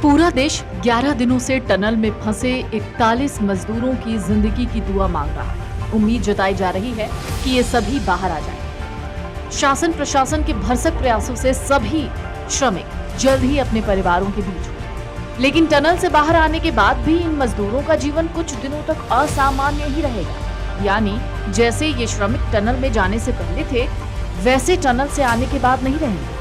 पूरा देश 11 दिनों से टनल में फंसे 41 मजदूरों की जिंदगी की दुआ मांग रहा है। उम्मीद जताई जा रही है कि ये सभी बाहर आ जाएं। शासन प्रशासन के भरसक प्रयासों से सभी श्रमिक जल्द ही अपने परिवारों के बीच होंगे। लेकिन टनल से बाहर आने के बाद भी इन मजदूरों का जीवन कुछ दिनों तक असामान्य ही रहेगा। यानी जैसे ये श्रमिक टनल में जाने से पहले थे, वैसे टनल से आने के बाद नहीं रहेंगे।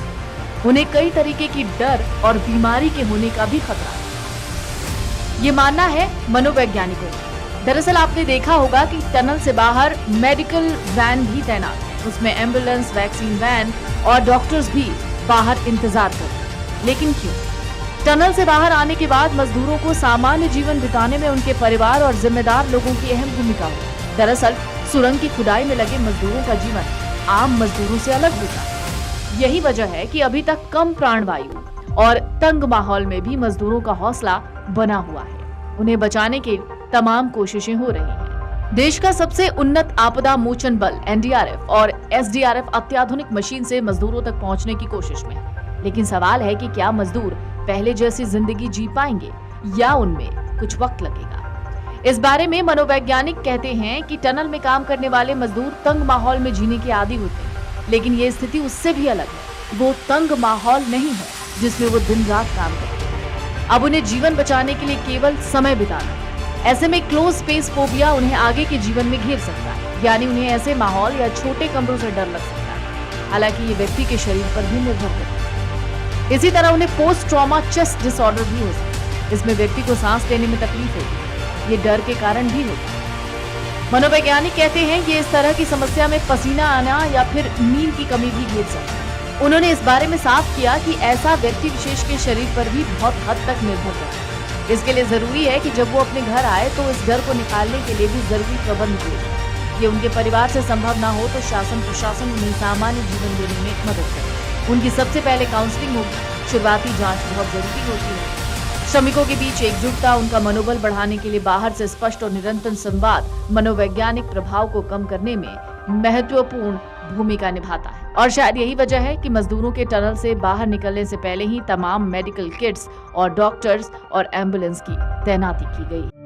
उन्हें कई तरीके की डर और बीमारी के होने का भी खतरा है। ये मानना है मनोवैज्ञानिकों का। दरअसल आपने देखा होगा कि टनल से बाहर मेडिकल वैन भी तैनात है। उसमें एम्बुलेंस, वैक्सीन वैन और डॉक्टर्स भी बाहर इंतजार कर रहे हैं। लेकिन क्यों? टनल से बाहर आने के बाद मजदूरों को सामान्य जीवन बिताने में उनके परिवार और जिम्मेदार लोगों की अहम भूमिका होती है। दरअसल सुरंग की खुदाई में लगे मजदूरों का जीवन आम मजदूरों से अलग होता है। यही वजह है कि अभी तक कम प्राणवायु और तंग माहौल में भी मजदूरों का हौसला बना हुआ है। उन्हें बचाने के तमाम कोशिशें हो रही हैं। देश का सबसे उन्नत आपदा मोचन बल एनडीआरएफ और एसडीआरएफ अत्याधुनिक मशीन से मजदूरों तक पहुंचने की कोशिश में है। लेकिन सवाल है कि क्या मजदूर पहले जैसी जिंदगी जी पाएंगे या उनमें कुछ वक्त लगेगा। इस बारे में मनोवैज्ञानिक कहते हैं कि टनल में काम करने वाले मजदूर तंग माहौल में जीने के आदी होते हैं। लेकिन ये स्थिति उससे भी अलग है। वो तंग माहौल नहीं है जिसमें वो दिन रात काम करते हैं। अब उन्हें जीवन बचाने के लिए केवल समय बिताना है। ऐसे में क्लोज स्पेस फोबिया उन्हें आगे के जीवन में घेर सकता है। यानी उन्हें ऐसे माहौल या छोटे कमरों से डर लग सकता है। हालांकि ये व्यक्ति के शरीर पर भी निर्भर करता है। इसी तरह उन्हें पोस्ट ट्रॉमा चेस्ट डिसऑर्डर भी हो सकता है। इसमें व्यक्ति को सांस लेने में तकलीफ होती है। ये डर के कारण भी होता है। मनोवैज्ञानिक कहते हैं कि इस तरह की समस्या में पसीना आना या फिर नींद की कमी भी घेर सकती है। उन्होंने इस बारे में साफ किया कि ऐसा व्यक्ति विशेष के शरीर पर भी बहुत हद तक निर्भर करता है। इसके लिए जरूरी है कि जब वो अपने घर आए तो इस डर को निकालने के लिए भी जरूरी प्रबंध किए। ये उनके परिवार से संभव न हो तो शासन प्रशासन उन्हें सामान्य जीवन देने में मदद करे। उनकी सबसे पहले काउंसलिंग होगी। शुरुआती जाँच बहुत जरूरी होती है। श्रमिकों के बीच एकजुटता, उनका मनोबल बढ़ाने के लिए बाहर से स्पष्ट और निरंतर संवाद मनोवैज्ञानिक प्रभाव को कम करने में महत्वपूर्ण भूमिका निभाता है। और शायद यही वजह है कि मजदूरों के टनल से बाहर निकलने से पहले ही तमाम मेडिकल किट्स और डॉक्टर्स और एम्बुलेंस की तैनाती की गई।